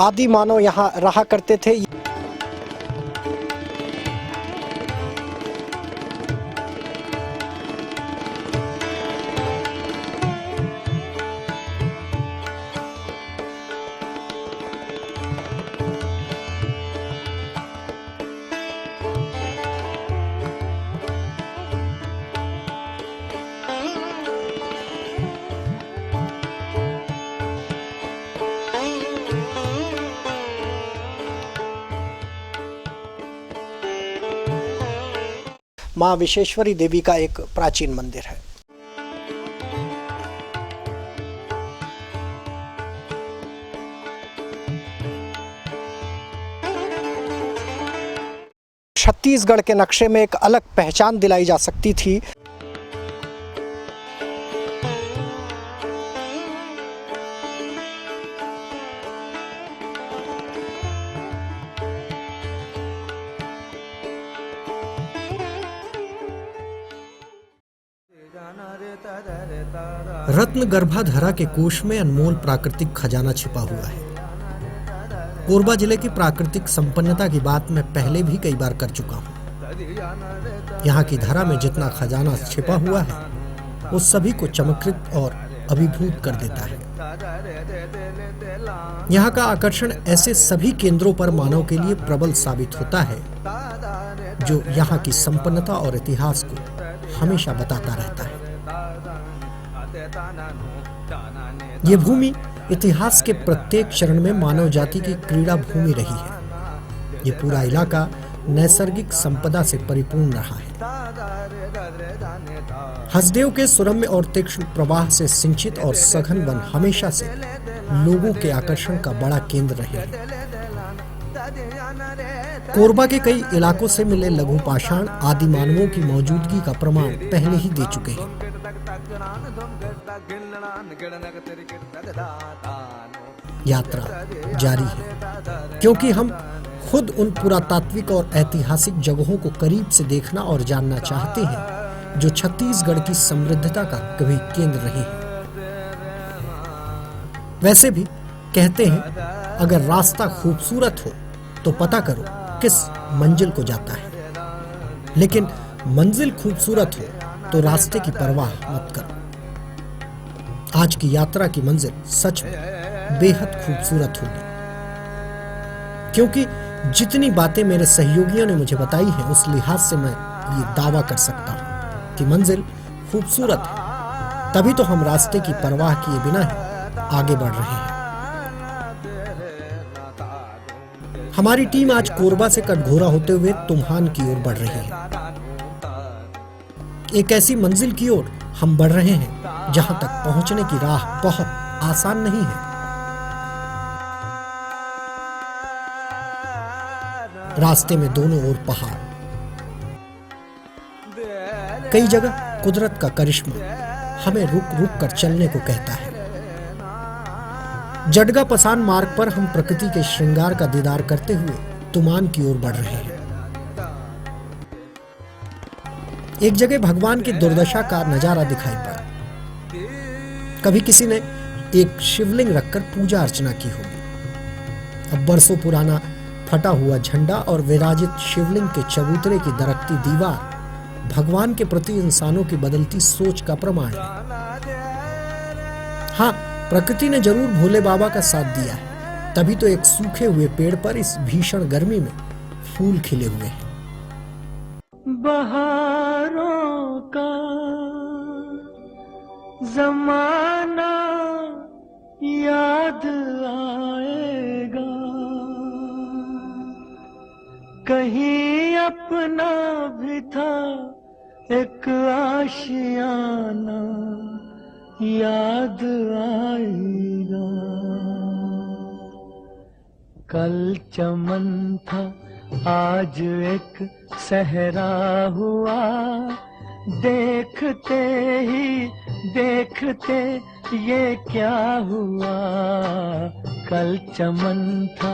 आदि मानव यहाँ रहा करते थे। मां विश्वेश्वरी देवी का एक प्राचीन मंदिर है। छत्तीसगढ़ के नक्शे में एक अलग पहचान दिलाई जा सकती थी। रत्न गर्भाधरा के कोष में अनमोल प्राकृतिक खजाना छिपा हुआ है। कोरबा जिले की प्राकृतिक संपन्नता की बात मैं पहले भी कई बार कर चुका हूँ। यहाँ की धरा में जितना खजाना छिपा हुआ है वो सभी को चमत्कृत और अभिभूत कर देता है। यहाँ का आकर्षण ऐसे सभी केंद्रों पर मानव के लिए प्रबल साबित होता है जो यहाँ की संपन्नता और इतिहास को हमेशा बताता रहता है। ये भूमि इतिहास के प्रत्येक चरण में मानव जाति की क्रीड़ा भूमि रही है। ये पूरा इलाका नैसर्गिक संपदा से परिपूर्ण रहा है। हसदेव के सुरम्य और तीक्ष्ण प्रवाह से सिंचित और सघन वन हमेशा से लोगों के आकर्षण का बड़ा केंद्र रहे हैं। कोरबा के कई इलाकों से मिले लघु पाषाण आदि मानवों की मौजूदगी का प्रमाण पहले ही दे चुके हैं। यात्रा जारी है क्योंकि हम खुद उन पुरातात्विक और ऐतिहासिक जगहों को करीब से देखना और जानना चाहते हैं जो छत्तीसगढ़ की समृद्धता का कभी केंद्र रहे हैं। वैसे भी कहते हैं अगर रास्ता खूबसूरत हो तो पता करो किस मंजिल को जाता है, लेकिन मंजिल खूबसूरत हो तो रास्ते की परवाह मत करो। आज की यात्रा की मंजिल सच में बेहद खूबसूरत होगी, क्योंकि जितनी बातें मेरे सहयोगियों ने मुझे बताई हैं उस लिहाज से मैं ये दावा कर सकता हूं कि मंजिल खूबसूरत है। तभी तो हम रास्ते की परवाह किए बिना ही आगे बढ़ रहे हैं। हमारी टीम आज कोरबा से कटघोरा होते हुए तुम्हान की ओर बढ़ रही है। एक ऐसी मंजिल की ओर हम बढ़ रहे हैं जहां तक पहुंचने की राह बहुत आसान नहीं है। रास्ते में दोनों ओर पहाड़, कई जगह कुदरत का करिश्मा हमें रुक रुक कर चलने को कहता है। जडगा पसान मार्ग पर हम प्रकृति के श्रृंगार का दीदार करते हुए तुमान की ओर बढ़ रहे हैं। एक जगह भगवान की दुर्दशा का नजारा दिखाई पड़ा। कभी किसी ने एक शिवलिंग रखकर पूजा अर्चना की होगी। अब बरसों पुराना फटा हुआ झंडा और विराजित शिवलिंग के चबूतरे की दरकती दीवार भगवान के प्रति इंसानों की बदलती सोच का प्रमाण है। हाँ, प्रकृति ने जरूर भोले बाबा का साथ दिया है, तभी तो एक सूखे हुए पेड़ पर इस भीषण गर्मी में फूल खिले हुए हैं। बहारों का जमाना याद आएगा, कहीं अपना भी था एक आशियाना याद आएगा। कल चमन था आज एक सहरा हुआ, देखते ही देखते ये क्या हुआ। कल चमन था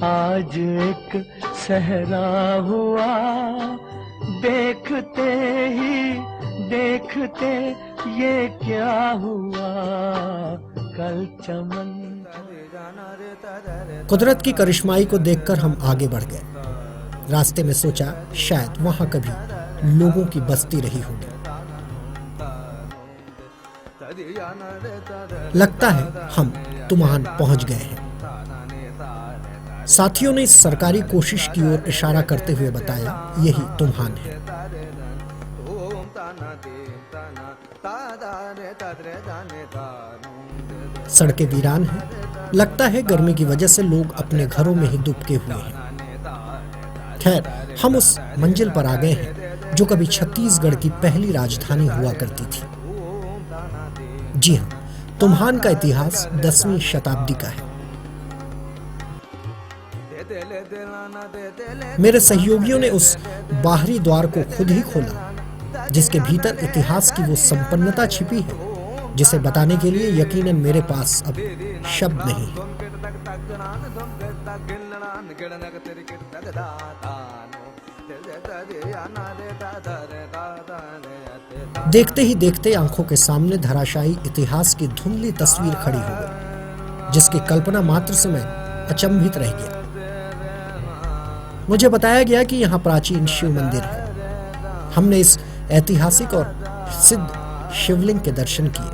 आज एक सहरा हुआ, देखते ही देखते ये क्या हुआ। कल चमन कुदरत की करिश्माई को देखकर हम आगे बढ़ गए। रास्ते में सोचा शायद वहां कभी लोगों की बस्ती रही होगी। लगता है हम तुमान पहुंच गए हैं। साथियों ने इस सरकारी कोशिश की ओर इशारा करते हुए बताया, यही तुमान है। सड़कें वीरान हैं। लगता है गर्मी की वजह से लोग अपने घरों में ही दुबके हुए हैं। खैर, हम उस मंजिल पर आ गए हैं जो कभी छत्तीसगढ़ की पहली राजधानी हुआ करती थी। जी हाँ, तुमान का इतिहास 10वीं शताब्दी का है। मेरे सहयोगियों ने उस बाहरी द्वार को खुद ही खोला जिसके भीतर इतिहास की वो संपन्नता छिपी है जिसे बताने के लिए यकीनन मेरे पास अब शब्द नहीं है। देखते ही देखते आंखों के सामने धराशायी इतिहास की धुंधली तस्वीर खड़ी हो गई, जिसकी कल्पना मात्र से मैं अचंभित रह गया। मुझे बताया गया कि यहाँ प्राचीन शिव मंदिर है। हमने इस ऐतिहासिक और सिद्ध शिवलिंग के दर्शन किए।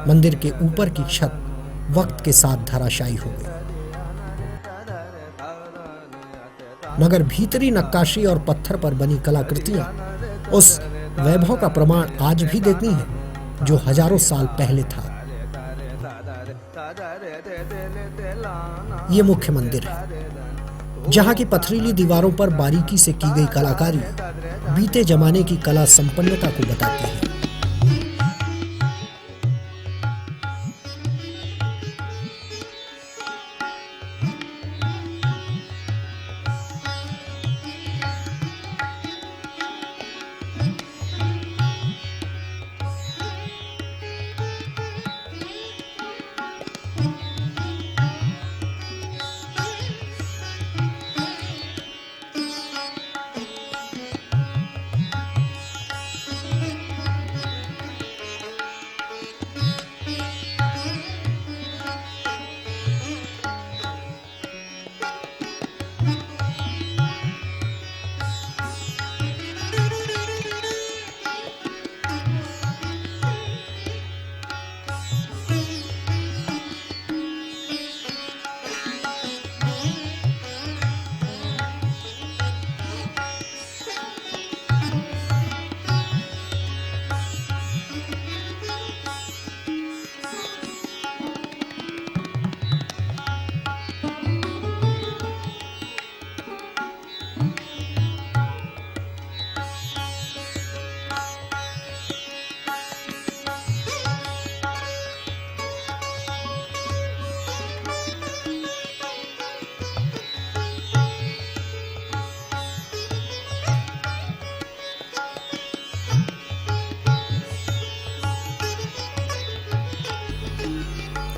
मंदिर के ऊपर की छत वक्त के साथ धराशायी हो गई, मगर भीतरी नक्काशी और पत्थर पर बनी कलाकृतियां उस वैभव का प्रमाण आज भी देती हैं जो हजारों साल पहले था। ये मुख्य मंदिर है जहां की पथरीली दीवारों पर बारीकी से की गई कलाकारी बीते जमाने की कला संपन्नता को बताती है।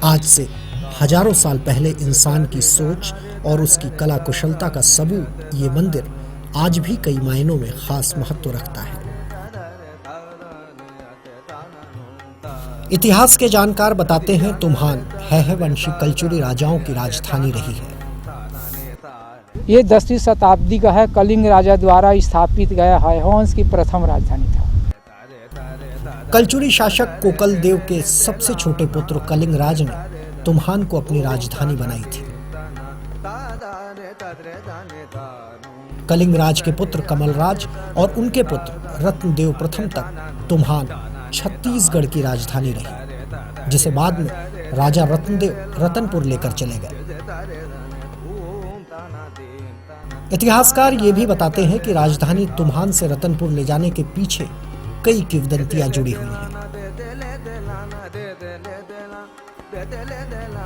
आज से हजारों साल पहले इंसान की सोच और उसकी कला कुशलता का सबूत ये मंदिर आज भी कई मायनों में खास महत्व रखता है। इतिहास के जानकार बताते हैं तुमान है वंशी कलचुरी राजाओं की राजधानी रही है। ये 10वीं शताब्दी का है। कलिंग राजा द्वारा स्थापित गया हयवंश की प्रथम राजधानी था। कलचुरी शासक कोकल देव के सबसे छोटे पुत्र कलिंग राज ने तुम्हान को अपनी राजधानी बनाई थी। कलिंग राज के पुत्र कमलराज और उनके पुत्र रत्नदेव प्रथम तक तुम्हान छत्तीसगढ़ की राजधानी रही, जिसे बाद में राजा रत्नदेव रतनपुर लेकर चले गए। इतिहासकार ये भी बताते हैं कि राजधानी तुम्हान से रतनपुर ले जाने के पीछे कई किंवदंतियां जुड़ी हुई हैं।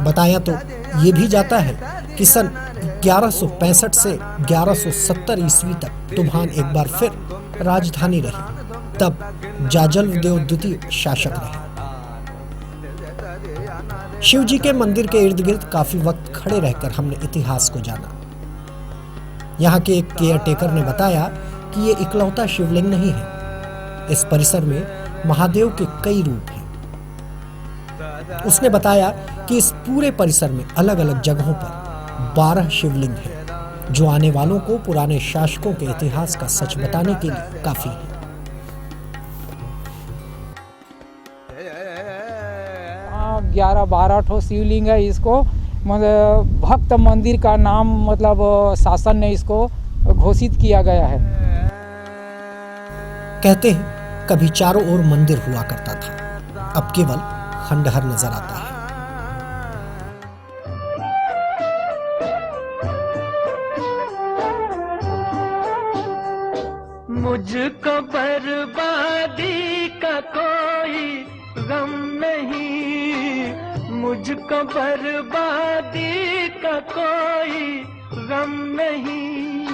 बताया तो ये भी जाता है कि सन 1165 से 1170 ईस्वी तक तुम्हान एक बार फिर राजधानी रही। तब जाजलदेव द्वितीय शासक रहे। शिव जी के मंदिर के इर्द गिर्द काफी वक्त खड़े रहकर हमने इतिहास को जाना। यहाँ के एक केयर टेकर ने बताया कि ये इकलौता शिवलिंग नहीं है, इस परिसर में महादेव के कई रूप हैं। उसने बताया कि इस पूरे परिसर में अलग अलग जगहों पर 12 शिवलिंग हैं, जो आने वालों को पुराने शासकों के इतिहास का सच बताने के लिए काफी है। 11-12 ठो शिवलिंग है। इसको मतलब भक्त मंदिर का नाम मतलब शासन ने इसको घोषित किया गया है। कहते हैं कभी चारों ओर मंदिर हुआ करता था, अब केवल खंडहर नजर आता है। मुझको बर्बादी का कोई गम नहीं, मुझको बर्बादी का कोई गम नहीं,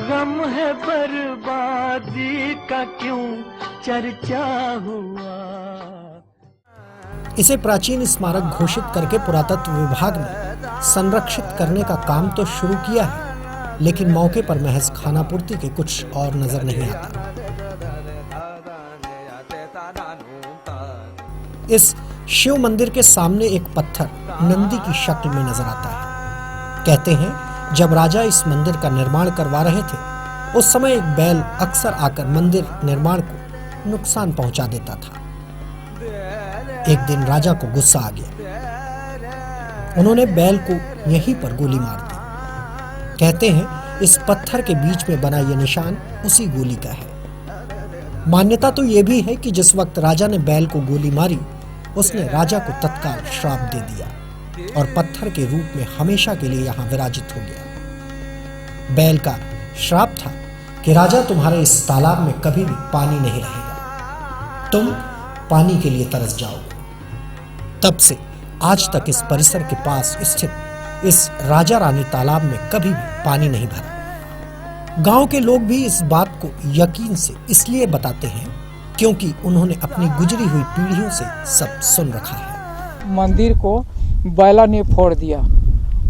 गम है बर्बादी का क्यों चर्चा हुआ। इसे प्राचीन स्मारक घोषित करके पुरातत्व विभाग ने संरक्षित करने का काम तो शुरू किया है, लेकिन मौके पर महज खानापूर्ति के कुछ और नजर नहीं आता। इस शिव मंदिर के सामने एक पत्थर नंदी की शक्ल में नजर आता है। कहते हैं जब राजा इस मंदिर का निर्माण करवा रहे थे, उस समय एक बैल अक्सर आकर मंदिर निर्माण को नुकसान पहुंचा देता था। एक दिन राजा को गुस्सा आ गया, उन्होंने बैल को यहीं पर गोली मार दी। कहते हैं इस पत्थर के बीच में बना यह निशान उसी गोली का है। मान्यता तो यह भी है कि जिस वक्त राजा ने बैल को गोली मारी, उसने राजा को तत्काल श्राप दे दिया और पत्थर के रूप में हमेशा के लिए यहाँ विराजित हो गया। बैल का श्राप था कि राजा तुम्हारे इस तालाब में कभी भी पानी नहीं रहेगा, तुम पानी के लिए तरस जाओगे। तब से आज तक इस परिसर के पास स्थित इस राजा रानी तालाब में कभी भी पानी नहीं भरा। गांव के लोग भी इस बात को यकीन से इसलिए बताते हैं क्योंकि उन्होंने अपनी गुजरी हुई पीढ़ियों से सब सुन रखा है। मंदिर को बैला ने फोड़ दिया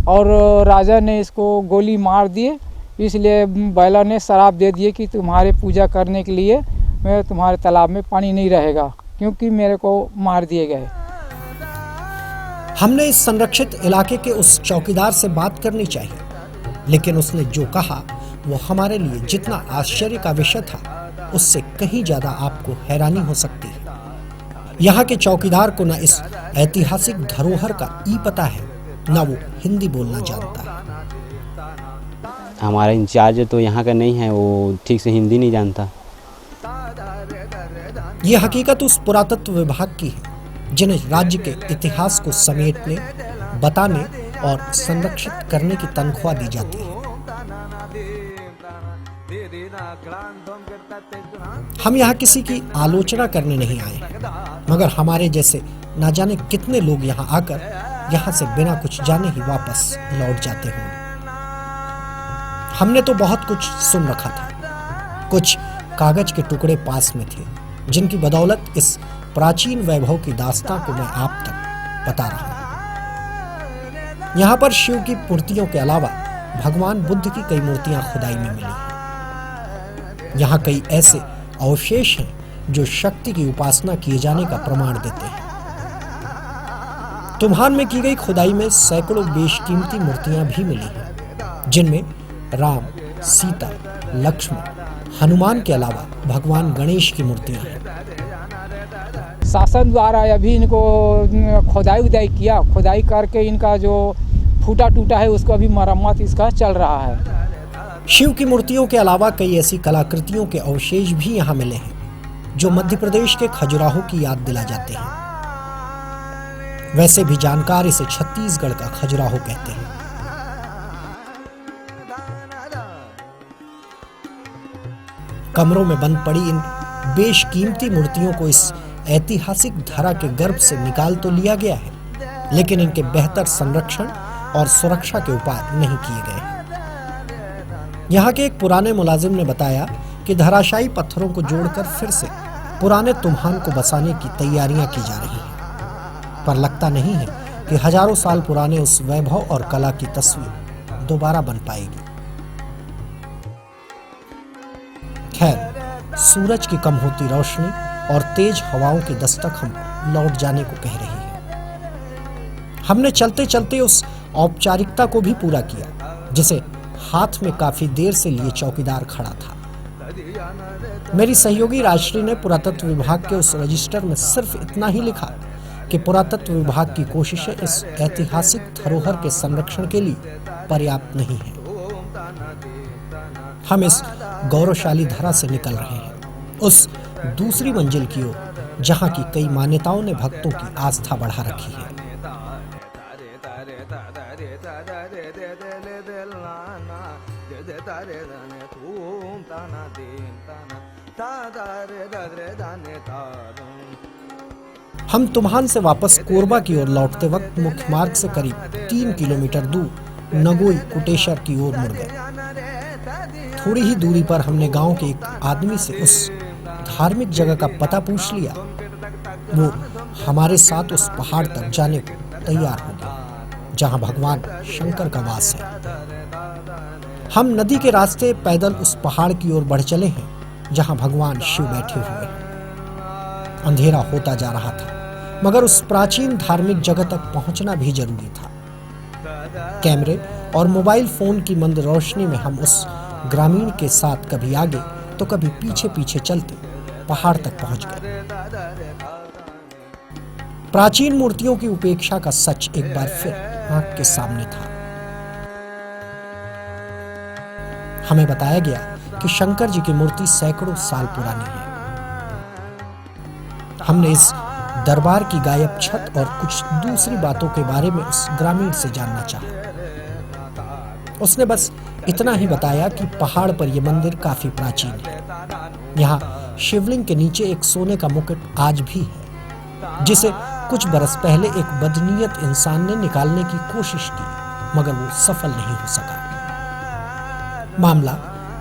और राजा ने इसको गोली मार दिए, इसलिए बैला ने श्राप दे दिए कि तुम्हारे पूजा करने के लिए मैं तुम्हारे तालाब में पानी नहीं रहेगा, क्योंकि मेरे को मार दिए गए। हमने इस संरक्षित इलाके के उस चौकीदार से बात करनी चाहिए, लेकिन उसने जो कहा वो हमारे लिए जितना आश्चर्य का विषय था, उससे कहीं ज्यादा आपको हैरानी हो सकती है। यहाँ के चौकीदार को न इस ऐतिहासिक धरोहर का ई पता है, न वो हिंदी बोलना जानता है। हमारा इंचार्ज तो यहाँ का नहीं है, वो ठीक से हिंदी नहीं जानता। ये हकीकत उस पुरातत्व विभाग की है जिन्हें राज्य के इतिहास को समेटने, बताने और संरक्षित करने की तनख्वाह दी जाती है। हम यहाँ किसी की आलोचना करने नहीं आए हैं, मगर हमारे जैसे ना जाने कितने लोग यहाँ आकर यहाँ से बिना कुछ जाने ही वापस लौट जाते होंगे। हमने तो बहुत कुछ सुन रखा था, कुछ कागज के टुकड़े पास में थे जिनकी बदौलत इस प्राचीन वैभव की दास्तां को मैं आप तक बता रहा हूं। यहाँ पर शिव की मूर्तियों के अलावा भगवान बुद्ध की कई मूर्तियां खुदाई में मिली हैं। यहाँ कई ऐसे अवशेष हैं जो शक्ति की उपासना किए जाने का प्रमाण देते हैं। तुम्हान में की गई खुदाई में सैकड़ों बेशकीमती मूर्तियां भी मिली हैं, जिनमें राम, सीता, लक्ष्मण, हनुमान के अलावा भगवान गणेश की मूर्तियां हैं। शासन द्वारा अभी इनको खुदाई किया, खुदाई करके इनका जो फूटा टूटा है उसको अभी मरम्मत इसका चल रहा है। शिव की मूर्तियों के अलावा कई ऐसी कलाकृतियों के अवशेष भी यहाँ मिले हैं जो मध्य प्रदेश के खजुराहो की याद दिला जाते हैं। वैसे भी जानकार इसे छत्तीसगढ़ का खजुराहो कहते हैं। कमरों में बंद पड़ी इन बेशकीमती मूर्तियों को इस ऐतिहासिक धरा के गर्भ से निकाल तो लिया गया है, लेकिन इनके बेहतर संरक्षण और सुरक्षा के उपाय नहीं किए गए हैं। यहाँ के एक पुराने मुलाजिम ने बताया कि धराशायी पत्थरों को जोड़कर फिर से पुराने तुम्हान को बसाने की तैयारियां की जा रही हैं, पर लगता नहीं है कि हजारों साल पुराने उस वैभव और कला की तस्वीर दोबारा बन पाएगी। खैर, सूरज की कम होती रोशनी और तेज हवाओं की दस्तक हम लौट जाने को कह रही है। हमने चलते चलते उस औपचारिकता को भी पूरा किया जिसे हाथ में काफी देर से लिए चौकीदार खड़ा था। मेरी सहयोगी राजश्री ने पुरातत्व विभाग के उस रजिस्टर में सिर्फ इतना ही लिखा कि पुरातत्व विभाग की कोशिशें इस ऐतिहासिक धरोहर के संरक्षण के लिए पर्याप्त नहीं है। हम इस गौरवशाली धरा से निकल रहे हैं उस दूसरी मंजिल की ओर जहां की कई मान्यताओं ने भक्तों की आस्था बढ़ा रखी है। हम तुम्हान से वापस कोरबा की ओर लौटते वक्त मुख्य मार्ग से करीब 3 किलोमीटर दूर नगोई कुटेश्वर की ओर मुड़ गए। थोड़ी ही दूरी पर हमने गांव के एक आदमी से उस धार्मिक जगह का पता पूछ लिया। वो हमारे साथ उस पहाड़ तक जाने को तैयार हो गया जहां भगवान शंकर का वास है। हम नदी के रास्ते पैदल उस पहाड़ की ओर बढ़ चले हैं जहां भगवान शिव बैठे हुए हैं। अंधेरा होता जा रहा था, मगर उस प्राचीन धार्मिक जगह तक पहुंचना भी जरूरी था। कैमरे और मोबाइल फोन की मंद रोशनी में हम उस ग्रामीण के साथ कभी आगे तो कभी पीछे पीछे चलते पहाड़ तक पहुंच गए। प्राचीन मूर्तियों की उपेक्षा का सच एक बार फिर आंख के सामने था। हमें बताया गया कि शंकर जी की मूर्ति सैकड़ों साल पुरानी है। हमने इस दरबार की गायब छत और कुछ दूसरी बातों के बारे में उस ग्रामीण से जानना चाहा। उसने बस इतना ही बताया कि पहाड़ पर यह मंदिर काफी प्राचीन है। यहाँ शिवलिंग के नीचे एक सोने का मुकुट आज भी है, जिसे कुछ बरस पहले एक बदनीयत इंसान ने निकालने की कोशिश की, मगर वो सफल नहीं हो सका। मामला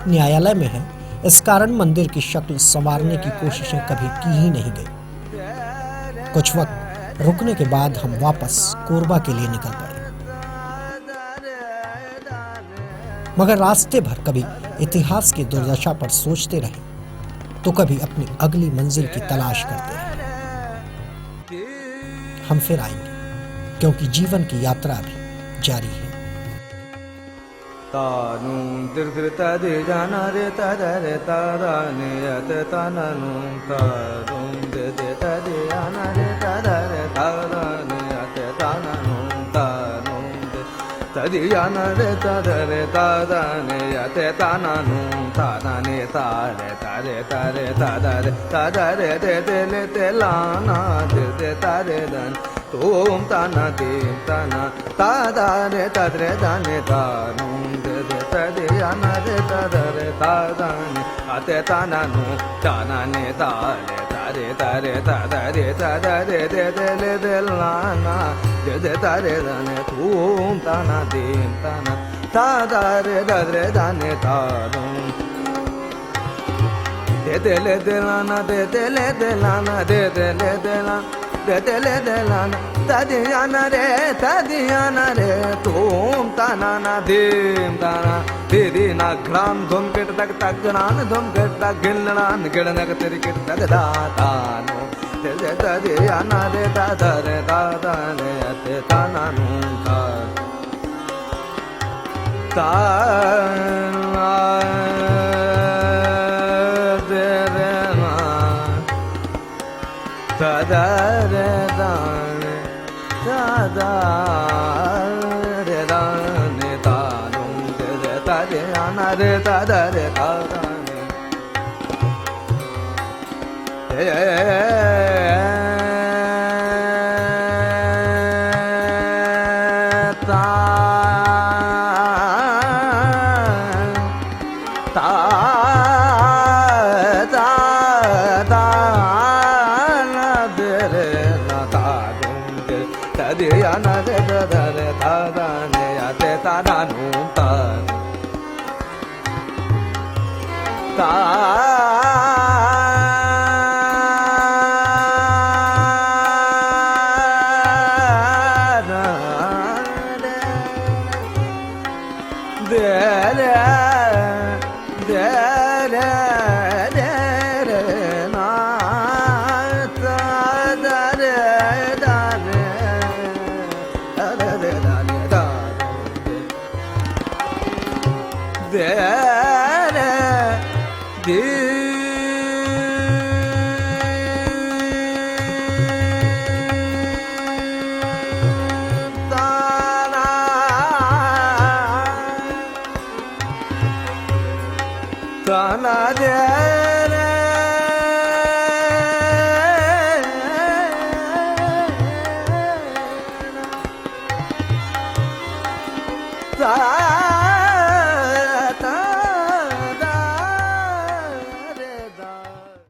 न्यायालय में है, इस कारण मंदिर की शक्ल संवारने की कोशिशें कभी की ही नहीं गई। कुछ वक्त रुकने के बाद हम वापस कोरबा के लिए निकल पड़े, मगर रास्ते भर कभी इतिहास की दुर्दशा पर सोचते रहे तो कभी अपनी अगली मंजिल की तलाश करते रहे। हम फिर आएंगे, क्योंकि जीवन की यात्रा भी जारी है। तदियाना रे तदरे तदने यते तानानु तानाने तारे तारे तारे तदरे तदरे दे दे ले ते लाना दे दे तारे दन तुम ताना तीम ताना तदरे तदरे दाने तानु दे दे तदियाना रे तदरे तदने अते तानानु तानाने तारे तारे तारे तदरे तदरे दे दे ले दे लाना दे दे तारे दाने तुम ताना तीम ताना तदरे तदरे दाने तानु दे दे ले दे लाना दे दे ले दे लाना दे दे ले दे लाना दे दे ले दे लाना तदियाना रे तुम ताना ना दीम ताना दीदी ना ग्राम धुम किट तक तक नान धुम किट तक गिलनान गिड़नक तेरी किट तक दातानो दे दे तदियाना रे दादा रे दादा रे अते ताना नूका ताना tada re dane tada re dane ta dum de re ta re ana re tada re ta dane Sana